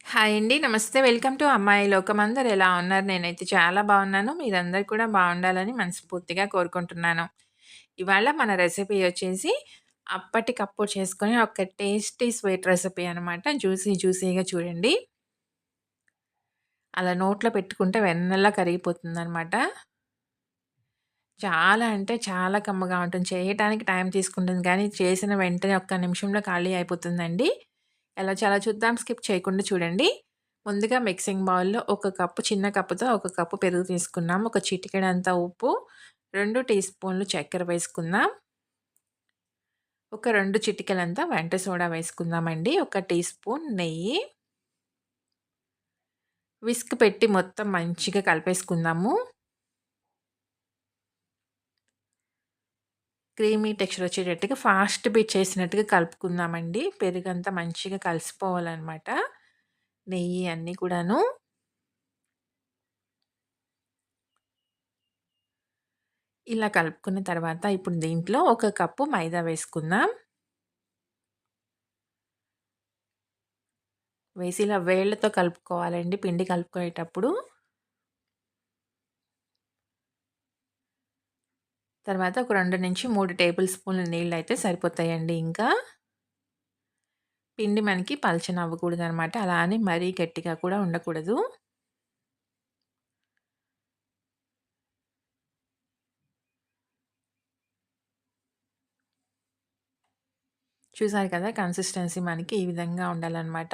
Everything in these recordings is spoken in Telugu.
హాయ్ అండి. నమస్తే. వెల్కమ్ టు అమ్మాయి లోకం. అందరూ ఎలా ఉన్నారు? నేనైతే చాలా బాగున్నాను. మీరందరూ కూడా బాగుండాలని మనస్ఫూర్తిగా కోరుకుంటున్నాను. ఇవాళ మన రెసిపీ వచ్చేసి అప్పటికప్పుడు చేసుకునే ఒక టేస్టీ స్వీట్ రెసిపీ అనమాట. జ్యూసీగా చూడండి. అలా నోట్లో పెట్టుకుంటే వెన్నలా కరిగిపోతుందనమాట. చాలా అంటే చాలా కమ్మగా ఉంటుంది. చేయటానికి టైం తీసుకుంటుంది కానీ, చేసిన వెంటనే ఒక్క నిమిషంలో ఖాళీ అయిపోతుందండి. ఎలా చేయాలో చూద్దాం. స్కిప్ చేయకుండా చూడండి. ముందుగా మిక్సింగ్ బౌల్‌లో ఒక కప్పు చిన్న కప్పుతో ఒక కప్పు పెరుగు తీసుకున్నాం. ఒక చిటికెడంత ఉప్పు, 2 టీ స్పూన్లు చక్కెర వేసుకుందాం. ఒక 2 చిటికెలంతా వంట సోడా వేసుకుందామండి. ఒక టీ స్పూన్ నెయ్యి. విస్క్ పెట్టి మొత్తం మంచిగా కలిపేసుకుందాము. క్రీమీ టెక్స్చర్ వచ్చేటట్టుగా ఫాస్ట్ బీట్ చేసినట్టుగా కలుపుకుందామండి. పెరుగంతా మంచిగా కలిసిపోవాలనమాట. నెయ్యి అన్నీ కూడాను. ఇలా కలుపుకున్న తర్వాత ఇప్పుడు దీంట్లో ఒక కప్పు మైదా వేసుకుందాం. వేసి ఇలా వేళ్ళతో కలుపుకోవాలండి పిండి కలుపుకునేటప్పుడు. తర్వాత ఒక 2-3 టేబుల్ స్పూన్ల నీళ్ళైతే సరిపోతాయండి ఇంకా. పిండి మనకి పలచన అవ్వకూడదనమాట. అలా అని మరీ గట్టిగా కూడా ఉండకూడదు. చూసారు కదా! కన్సిస్టెన్సీ మనకి ఈ విధంగా ఉండాలనమాట.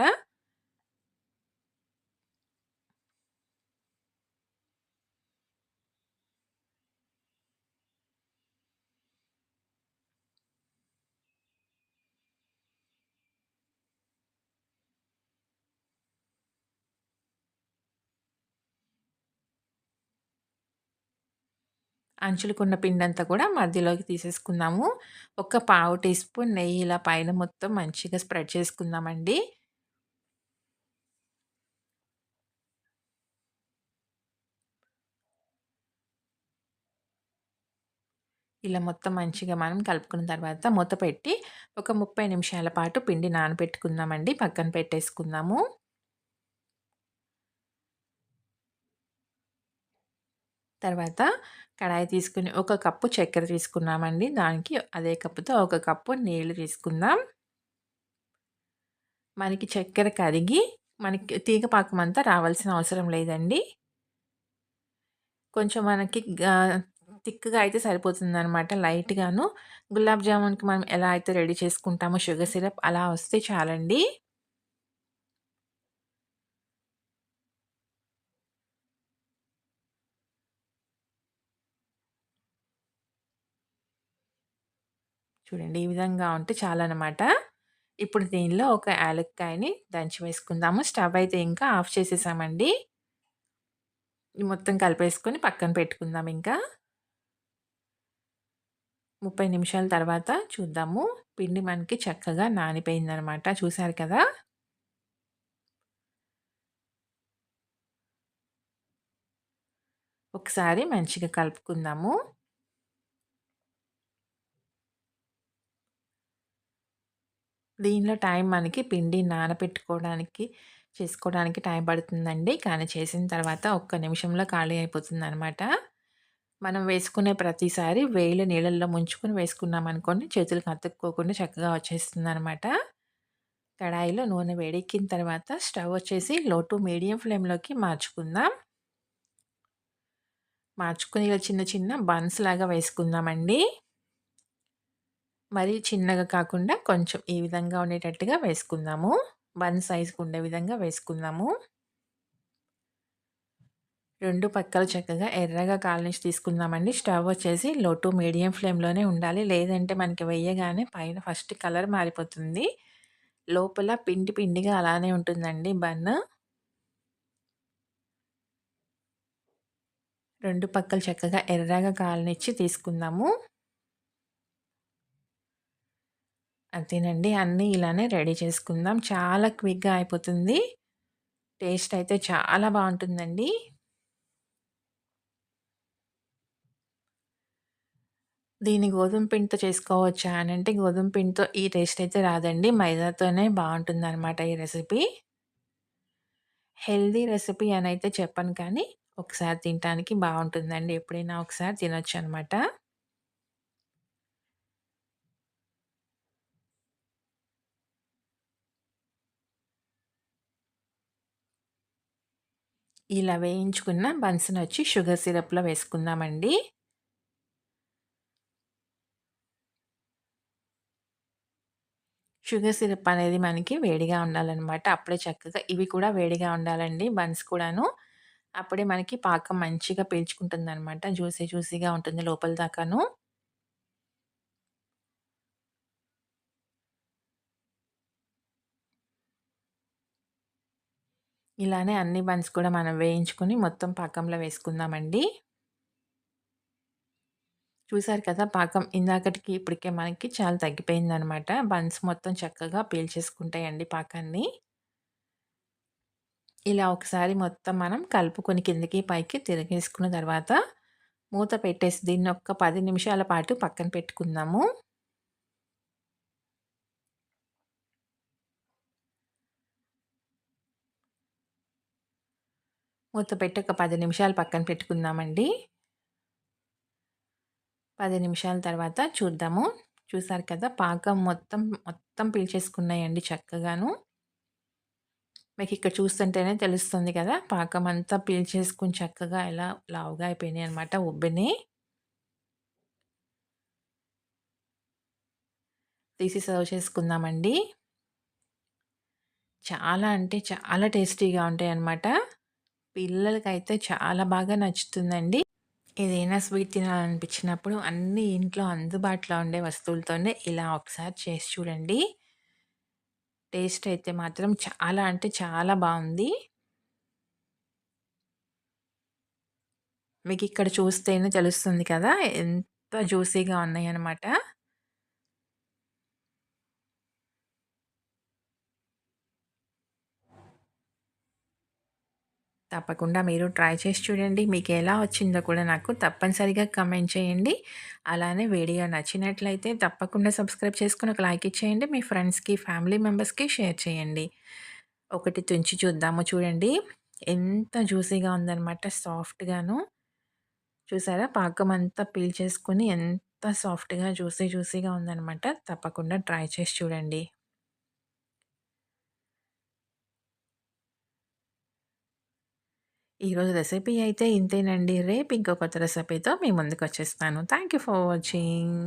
అంచులకున్న పిండంతా కూడా మధ్యలోకి తీసేసుకుందాము. ఒక పావు టీ స్పూన్ నెయ్యి ఇలా పైన మొత్తం మంచిగా స్ప్రెడ్ చేసుకుందామండి. ఇలా మొత్తం మంచిగా మనం కలుపుకున్న తర్వాత మూత పెట్టి ఒక 30 నిమిషాల పాటు పిండి నానబెట్టుకుందామండి. పక్కన పెట్టేసుకుందాము. తర్వాత కడాయి తీసుకొని ఒక కప్పు చక్కెర తీసుకున్నామండి. దానికి అదే కప్పుతో ఒక కప్పు నీళ్లు తీసుకుందాం. మనకి చక్కెర కరిగి మనకి తీగ పాకమంతా రావాల్సిన అవసరం లేదండి. కొంచెం మనకి థిక్‌గా అయితే సరిపోతుందనమాట లైట్‌గాను. గులాబ్ జామున్‌కి మనం ఎలా అయితే రెడీ చేసుకుంటామో షుగర్ సిరప్ అలా వస్తే చాలండి. చూడండి ఈ విధంగా ఉంటే చాలనమాట. ఇప్పుడు దీనిలో ఒక యాలక్కాయని దంచి వేసుకుందాము. స్టవ్ అయితే ఇంకా ఆఫ్ చేసేసామండి. మొత్తం కలిపేసుకొని పక్కన పెట్టుకుందాం ఇంకా. 30 నిమిషాల తర్వాత చూద్దాము. పిండి మనకి చక్కగా నానిపోయిందనమాట. చూసారు కదా! ఒకసారి మంచిగా కలుపుకుందాము. దీనిలో టైం మనకి పిండి నానబెట్టుకోవడానికి, చేసుకోవడానికి టైం పడుతుందండి. కానీ చేసిన తర్వాత ఒక్క నిమిషంలో ఖాళీ అయిపోతుందనమాట. మనం వేసుకునే ప్రతిసారి వేళ్ళు నీళ్ళల్లో ముంచుకొని వేసుకున్నామనుకోండి చేతులకు అతుక్కోకుండా చక్కగా వచ్చేస్తుందనమాట. కడాయిలో నూనె వేడెక్కిన తర్వాత స్టవ్ వచ్చేసి లో టు మీడియం ఫ్లేమ్‌లోకి మార్చుకుందాం. మార్చుకొని ఇలా చిన్న చిన్న బన్స్ లాగా వేసుకుందామండి. మరీ చిన్నగా కాకుండా కొంచెం ఈ విధంగా ఉండేటట్టుగా వేసుకుందాము. బన్ సైజ్‌కి ఉండే విధంగా వేసుకుందాము. 2 పక్కలు చక్కగా ఎర్రగా కాలనిచ్చి తీసుకుందామండి. స్టవ్ వచ్చేసి లో టు మీడియం ఫ్లేమ్‌లోనే ఉండాలి. లేదంటే మనకి వేయగానే పైన ఫస్ట్ కలర్ మారిపోతుంది. లోపల పిండి పిండిగా అలానే ఉంటుందండి బన్. 2 పక్కలు చక్కగా ఎర్రగా కాలనిచ్చి తీసుకుందాము. అంతేనండి. అన్నీ ఇలానే రెడీ చేసుకుందాం. చాలా క్విక్‌గా అయిపోతుంది. టేస్ట్ అయితే చాలా బావుంటుందండి. దీన్ని గోధుమ పిండితో చేసుకోవచ్చా అనంటే, గోధుమ పిండితో ఈ టేస్ట్ అయితే రాదండి. మైదాతోనే బావుంటుందనమాట ఈ రెసిపీ. హెల్తీ రెసిపీ అనైతే చెప్పను కానీ, ఒకసారి తినటానికి బావుంటుందండి. ఎప్పుడైనా ఒకసారి తినొచ్చనమాట. ఇలా వేయించుకున్న బన్స్‌నొచ్చి షుగర్ సిరప్‌లో వేసుకుందామండి. షుగర్ సిరప్ అనేది మనకి వేడిగా ఉండాలనమాట. అప్పుడే చక్కగా ఇవి కూడా వేడిగా ఉండాలండి బన్స్ కూడాను. అప్పుడే మనకి పాకం మంచిగా పీల్చుకుంటుందనమాట. జ్యూసీగా ఉంటుంది లోపల దాకాను. ఇలానే అన్ని బన్స్ కూడా మనం వేయించుకొని మొత్తం పాకంలో వేసుకుందామండి. చూసారు కదా! పాకం ఇందాకటికి ఇప్పటికే మనకి చాలా తగ్గిపోయిందనమాట. బన్స్ మొత్తం చక్కగా పీల్చేసుకుంటాయండి పాకాన్ని. ఇలా ఒకసారి మొత్తం మనం కలుపుకొని కిందకి, పైకి తిరిగేసుకున్న తర్వాత మూత పెట్టేసి దీన్ని ఒక 10 నిమిషాల పాటు పక్కన పెట్టుకుందాము. మూత పెట్టి ఒక 10 నిమిషాలు పక్కన పెట్టుకుందామండి. 10 నిమిషాల తర్వాత చూద్దాము. చూసారు కదా! పాకం మొత్తం పీల్చేసుకున్నాయండి చక్కగాను. మీకిక్కడ చూస్తుంటేనే తెలుస్తుంది కదా! పాకం అంతా పీల్చేసుకొని చక్కగా ఎలా లావుగా అయిపోయినాయన్నమాట ఉబ్బినియి. తీసి సర్వ్ చేసుకుందామండి. చాలా అంటే చాలా టేస్టీగా ఉంటాయన్నమాట. పిల్లలకైతే చాలా బాగా నచ్చుతుందండి. ఏదైనా స్వీట్ తినాలనిపించినప్పుడు అన్నీ ఇంట్లో అందుబాటులో ఉండే వస్తువులతోనే ఇలా ఒకసారి చేసి చూడండి. టేస్ట్ అయితే మాత్రం చాలా అంటే చాలా బావుంది. మీకిక్కడ చూస్తేనే తెలుస్తుంది కదా! ఎంత జ్యూసీగా ఉన్నాయన్నమాట. తప్పకుండా మీరు ట్రై చేసి చూడండి. మీకెలా వచ్చిందో కూడా నాకు తప్పనిసరిగా కామెంట్ చేయండి. అలానే వీడియో నచ్చినట్లయితే తప్పకుండా సబ్స్క్రైబ్ చేసుకొని ఒక లైక్ ఇచ్చేయండి. మీ ఫ్రెండ్స్‌కి, ఫ్యామిలీ మెంబర్స్‌కి షేర్ చేయండి. ఒకటి తుంచి చూద్దాము చూడండి. ఎంత జ్యూసీగా ఉందనమాట సాఫ్ట్‌గాను. చూసారా పాకమంతా పీల్చేసుకొని ఎంత సాఫ్ట్‌గా జ్యూసీగా ఉందనమాట. తప్పకుండా ట్రై చేసి చూడండి. ఈరోజు రెసిపీ అయితే ఇంతేనండి. రేపు ఇంకో కొత్త రెసిపీతో మీ ముందుకొచ్చేస్తాను. Thank you for watching.